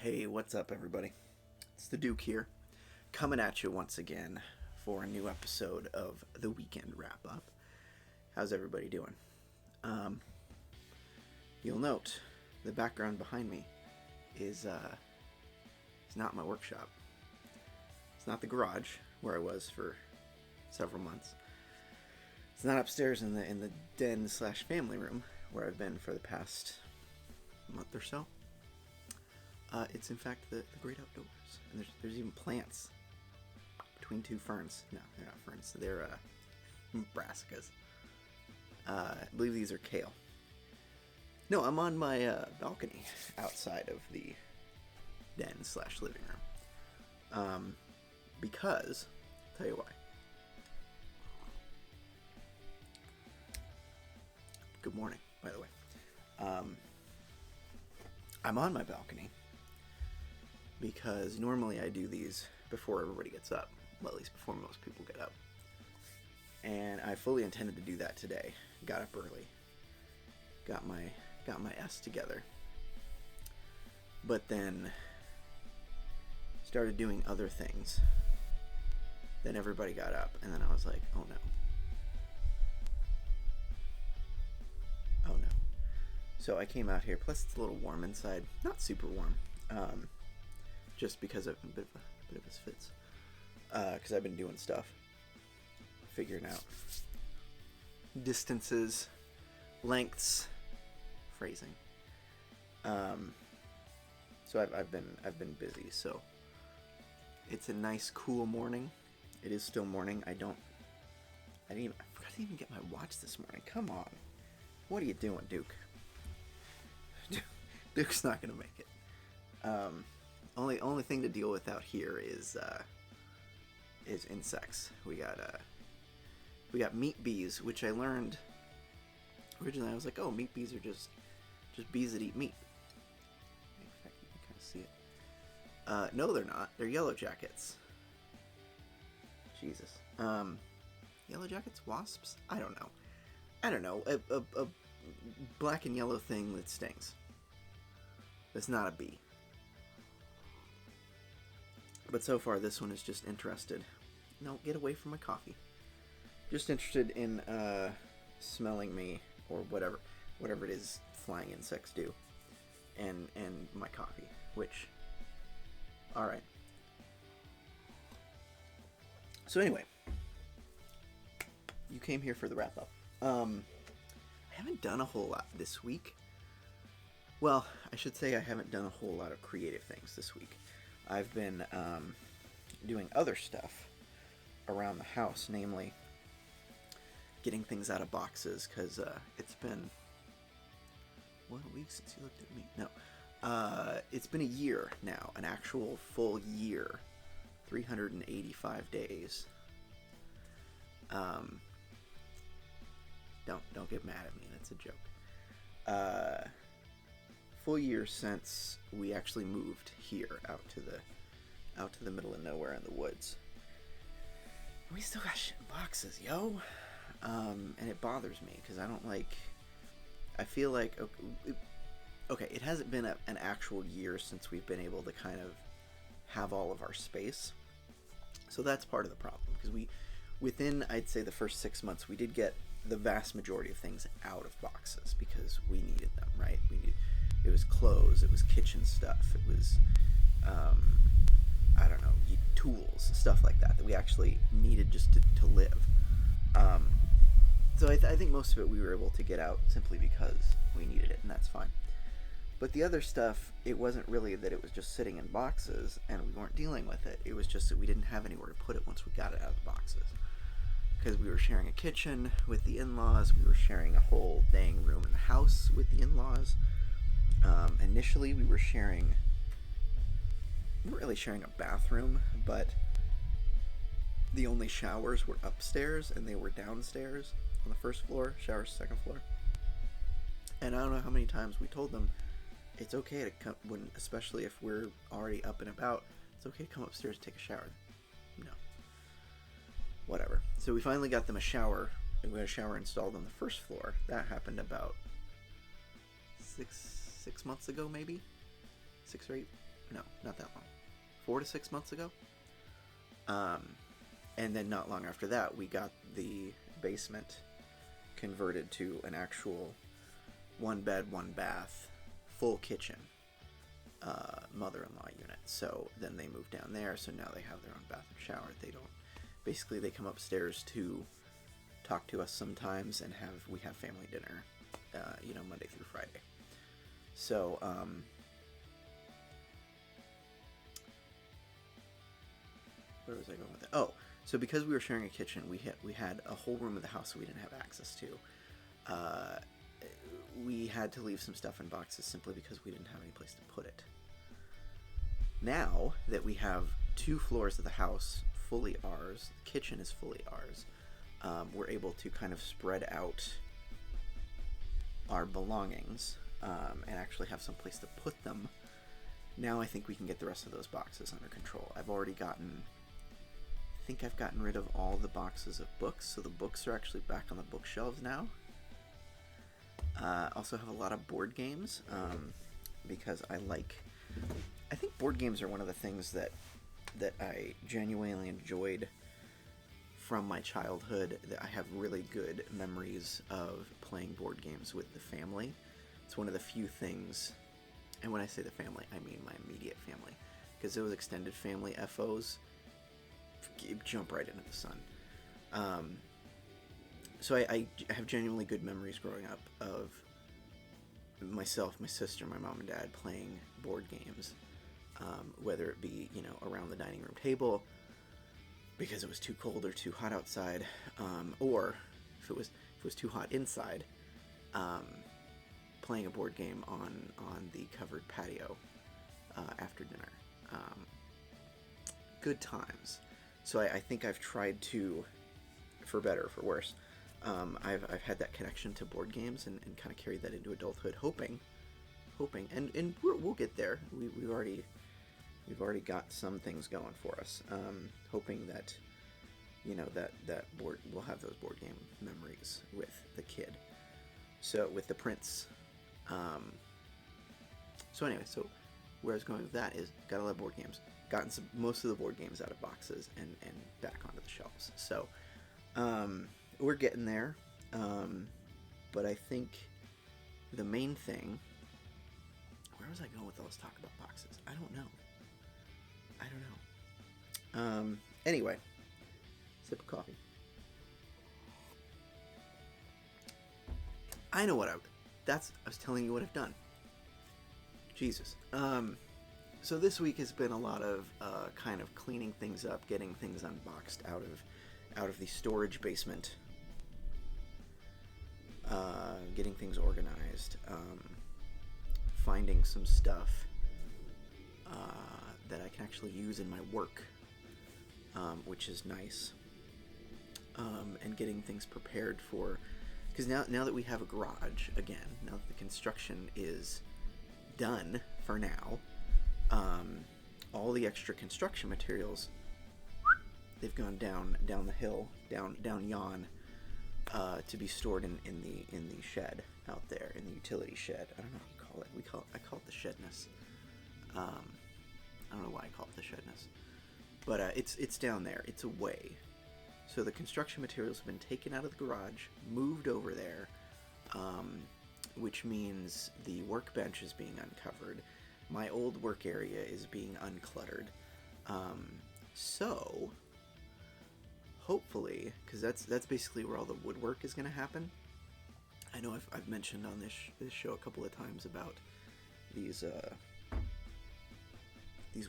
Hey, what's up, everybody? It's the Duke here, coming at you once again for a new episode of the Weekend Wrap-Up. How's everybody doing? You'll note the background behind me is not my workshop. It's not the garage where I was for several months. It's not upstairs in the den/family room where I've been for the past month or so. It's in fact the great outdoors, and there's even plants between two ferns. No, they're not ferns. They're brassicas. I believe these are kale. No, I'm on my balcony outside of the den/living room. Because, I'll tell you why. Good morning, by the way. I'm on my balcony because normally I do these before everybody gets up. Well, at least before most people get up. And I fully intended to do that today. Got up early. Got my S together. But then started doing other things. Then everybody got up, and then I was like, oh no. Oh no. So I came out here, plus it's a little warm inside. Not super warm. Just because of a bit of his fits. Because I've been doing stuff. Figuring out distances, lengths, phrasing. So I've been busy, so it's a nice cool morning. It is still morning. I forgot to even get my watch this morning. Come on. What are you doing, Duke? Duke's not gonna make it. Only thing to deal with out here is insects. We got meat bees, which I learned originally. I was like, oh, meat bees are just bees that eat meat. In fact, you can kind of see it. No, they're not. They're yellow jackets. Jesus. Yellow jackets, wasps? I don't know. A black and yellow thing that stings. That's not a bee. But so far, this one is just interested. No, get away from my coffee. Just interested in smelling me, or whatever it is flying insects do, and my coffee. Which, all right. So anyway, you came here for the wrap up. I haven't done a whole lot this week. Well, I should say I haven't done a whole lot of creative things this week. I've been doing other stuff around the house, namely getting things out of boxes, because it's been, what, a week since you looked at me? No. It's been a year now, an actual full year, 385 days. Don't get mad at me, that's a joke. Full year since we actually moved here out to the middle of nowhere in the woods. We still got shit in boxes, yo. And it bothers me because I feel like okay, it hasn't been an actual year since we've been able to kind of have all of our space. So that's part of the problem, because within, I'd say, the first 6 months, we did get the vast majority of things out of boxes because we needed them, right? It was clothes, it was kitchen stuff, it was, I don't know, tools, stuff like that we actually needed just to live. So I think most of it we were able to get out simply because we needed it, and that's fine. But the other stuff, it wasn't really that it was just sitting in boxes and we weren't dealing with it. It was just that we didn't have anywhere to put it once we got it out of the boxes. Because we were sharing a kitchen with the in-laws, we were sharing a whole dang room in the house with the in-laws. Initially, we weren't really sharing a bathroom, but the only showers were upstairs and they were downstairs on the first floor, showers second floor. And I don't know how many times we told them it's okay to come, especially if we're already up and about, it's okay to come upstairs and take a shower. No. Whatever. So we finally got them a shower, and we had a shower installed on the first floor. That happened about six months ago, maybe? 6 or 8, No, not that long. 4 to 6 months ago. And then not long after that, we got the basement converted to an actual 1 bed, 1 bath, full kitchen mother-in-law unit. So then they moved down there, so now they have their own bath and shower. Basically they come upstairs to talk to us sometimes, and we have family dinner, Monday through Friday. So, where was I going with that? Oh, so because we were sharing a kitchen, we had a whole room of the house we didn't have access to. We had to leave some stuff in boxes simply because we didn't have any place to put it. Now that we have 2 floors of the house fully ours, the kitchen is fully ours, we're able to kind of spread out our belongings and actually have some place to put them. Now I think we can get the rest of those boxes under control. I've gotten rid of all the boxes of books, so the books are actually back on the bookshelves now. Also have a lot of board games, because I think board games are one of the things that I genuinely enjoyed from my childhood, that I have really good memories of playing board games with the family. It's one of the few things, and when I say the family, I mean my immediate family, because those extended family FOs jump right into the sun. So I have genuinely good memories growing up of myself, my sister, my mom and dad playing board games, whether it be, around the dining room table because it was too cold or too hot outside, or if it was too hot inside, playing a board game on the covered patio after dinner. Good times. So I think I've tried to, for better or for worse, I've had that connection to board games and kind of carried that into adulthood, hoping, and we'll get there. We've already got some things going for us. Hoping that, that we'll have those board game memories with the kid. So with the prince. So anyway, so where I was going with that is got a lot of board games. Gotten most of the board games out of boxes and back onto the shelves. So we're getting there. But I think the main thing. Where was I going with all this talk about boxes? I don't know. Anyway, sip of coffee. I know what I was telling you what I've done. Jesus. So this week has been a lot of kind of cleaning things up, getting things unboxed out of the storage basement, getting things organized, finding some stuff that I can actually use in my work, which is nice, and getting things prepared for, because now that we have a garage again, now that the construction is done for now, all the extra construction materials, they've gone down the hill, down yon, to be stored in the shed out there, in the utility shed. I don't know what you call it. I call it the shedness. I don't know why I call it the shedness, but it's down there. It's away. So the construction materials have been taken out of the garage, moved over there, which means the workbench is being uncovered. My old work area is being uncluttered. So hopefully, because that's basically where all the woodwork is going to happen. I know I've mentioned on this show a couple of times about these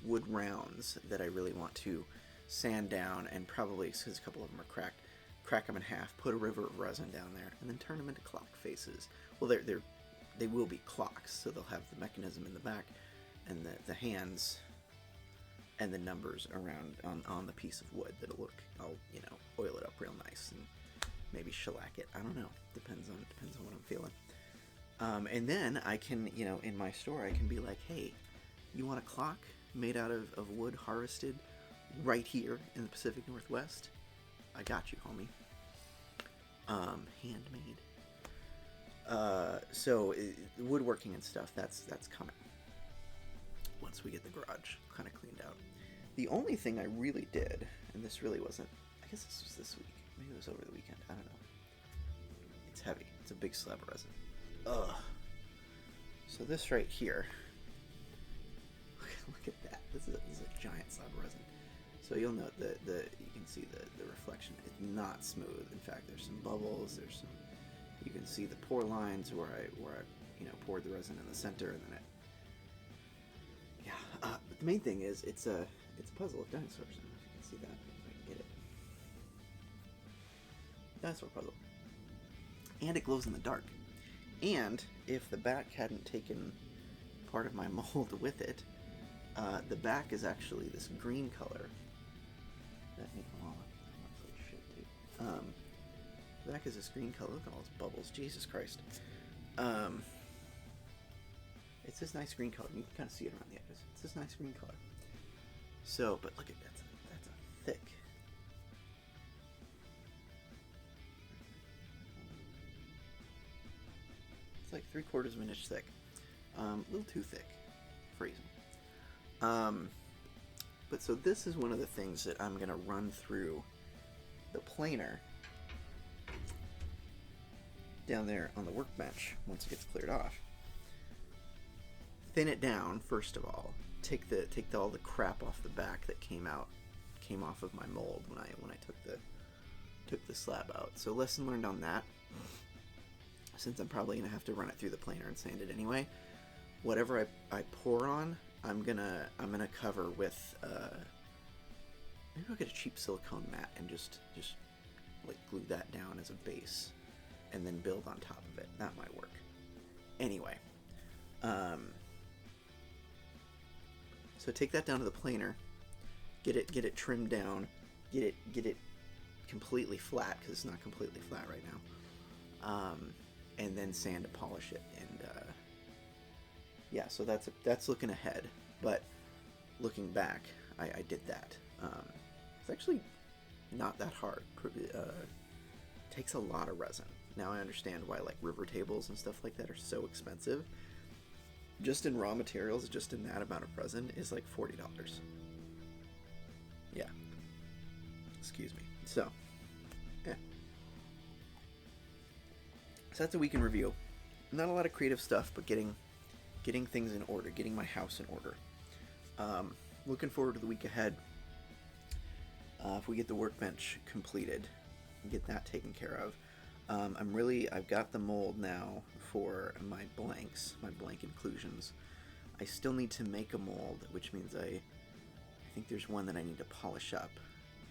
wood rounds that I really want to sand down, and probably, because a couple of them are cracked, crack them in half, put a river of resin down there, and then turn them into clock faces. Well, they will be clocks, so they'll have the mechanism in the back, and the hands and the numbers around on the piece of wood that'll look. I'll oil it up real nice and maybe shellac it. I don't know. Depends on what I'm feeling. And then I can, in my store, I can be like, hey, you want a clock made out of wood harvested right here in the Pacific Northwest? I got you, homie. Handmade. So woodworking and stuff, that's coming. once we get the garage kind of cleaned out. The only thing I really did, and this really wasn't, I guess this was this week. Maybe it was over the weekend. I don't know. It's heavy. It's a big slab of resin. Ugh. So this right here, look at that. This is a giant slab of resin. So you'll note that you can see the reflection. It's not smooth. In fact, there's some bubbles. There's some. You can see the pour lines where I poured the resin in the center, and then it. Yeah. But the main thing is it's a puzzle of dinosaurs. I don't know if you can see that. If I can get it. Dinosaur puzzle. And it glows in the dark. And if the back hadn't taken part of my mold with it, the back is actually this green color. The back is this green color. Look at all those bubbles. Jesus Christ. It's this nice green color. You can kind of see it around the edges. It's this nice green color. So, but look at that. That's a thick. It's like 3/4 of an inch thick. A little too thick. Freezing. But so this is one of the things that I'm going to run through the planer down there on the workbench once it gets cleared off. Thin it down first of all. Take all the crap off the back that came off of my mold when I took the slab out. So lesson learned on that. Since I'm probably gonna have to run it through the planer and sand it anyway, whatever I pour on, I'm gonna cover with maybe I'll get a cheap silicone mat and just like glue that down as a base, and then build on top of it. That might work. Anyway, so take that down to the planer, get it trimmed down, get it completely flat because it's not completely flat right now, and then sand and polish it. And yeah, so that's looking ahead, but looking back, I did that. It's actually not that hard. Takes a lot of resin. Now I understand why like river tables and stuff like that are so expensive. Just in raw materials, just in that amount of resin is like $40. Yeah. Excuse me. So, yeah. So that's a week in review. Not a lot of creative stuff, but getting things in order, getting my house in order. Looking forward to the week ahead. If we get the workbench completed, get that taken care of. I've got the mold now for my blanks, my blank inclusions. I still need to make a mold, which means I think there's one that I need to polish up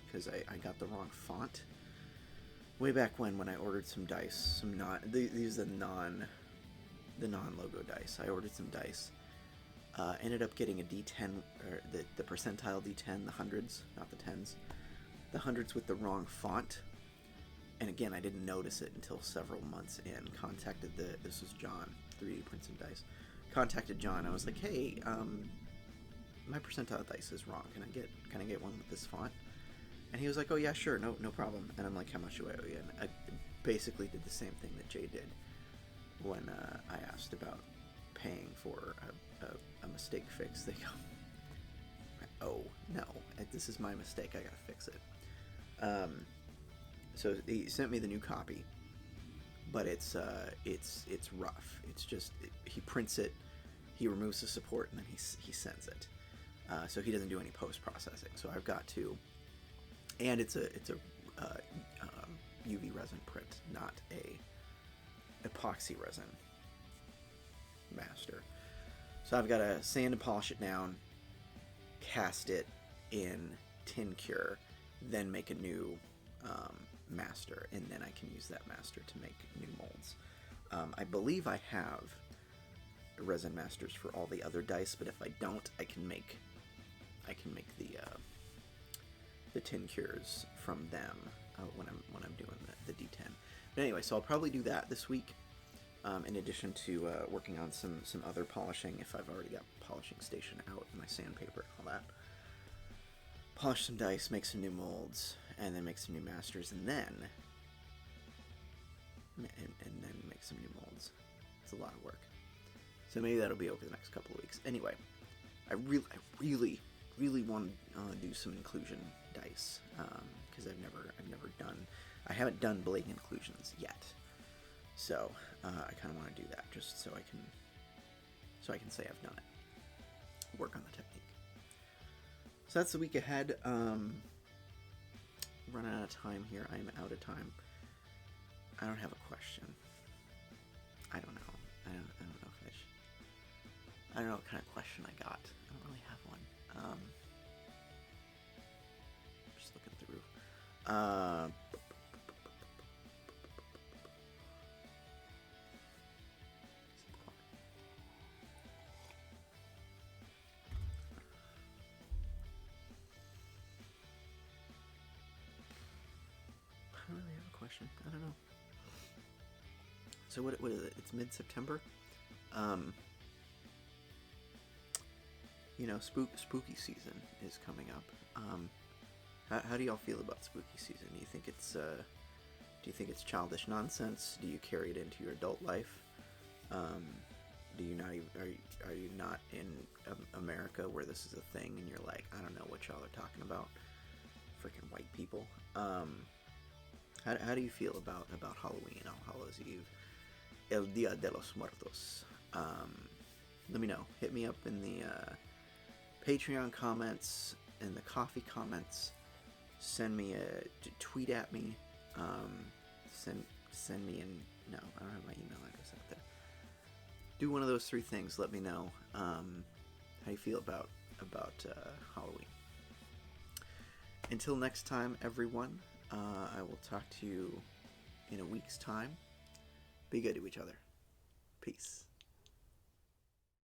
because I got the wrong font. Way back when I ordered some dice, these are the non-logo dice. I ordered some dice. Ended up getting a D10, or the percentile D10, the hundreds, not the tens. The hundreds with the wrong font. And again, I didn't notice it until several months in. This was John, 3D Prints and Dice. Contacted John. I was like, hey, my percentile dice is wrong. Can I get one with this font? And he was like, oh yeah, sure, no problem. And I'm like, how much do I owe you? And I basically did the same thing that Jay did when I asked about paying for a mistake fix. They go, oh no, this is my mistake. I gotta fix it. So he sent me the new copy, but it's rough. It's just he prints it, he removes the support, and then he sends it. So he doesn't do any post processing. So I've got to, and it's a UV resin print, not a epoxy resin master. So I've got to sand and polish it down, cast it in tin cure, then make a new master, and then I can use that master to make new molds. I believe I have resin masters for all the other dice, but if I don't, I can make the tin cures from them when I'm doing the D10. But anyway, so I'll probably do that this week. In addition to working on some other polishing, if I've already got polishing station out and my sandpaper and all that. Polish some dice, make some new molds, and then make some new masters, and then make some new molds. It's a lot of work. So maybe that'll be over the next couple of weeks. Anyway, I really want to do some inclusion dice because I haven't done blank inclusions yet. So I kind of want to do that just so I can say I've done it. Work on the technique. So that's the week ahead. Running out of time here. I'm out of time. I don't have a question. I don't know. I don't know if I don't know what kind of question I got. I don't really have one. Just looking through. I don't really have a question. I don't know. So what is it? It's mid-September. You know, spooky season is coming up. How do y'all feel about spooky season? Do you think it's childish nonsense? Do you carry it into your adult life? Do you not even, are you not in America where this is a thing and you're like, I don't know what y'all are talking about? Freaking white people. How do you feel about Halloween, All Hallows Eve, El Dia de los Muertos? Let me know. Hit me up in the Patreon comments, in the coffee comments. Send me tweet at me. Send me no, I don't have my email address out there. Do one of those three things. Let me know how you feel about Halloween. Until next time, everyone. I will talk to you in a week's time. Be good to each other. Peace.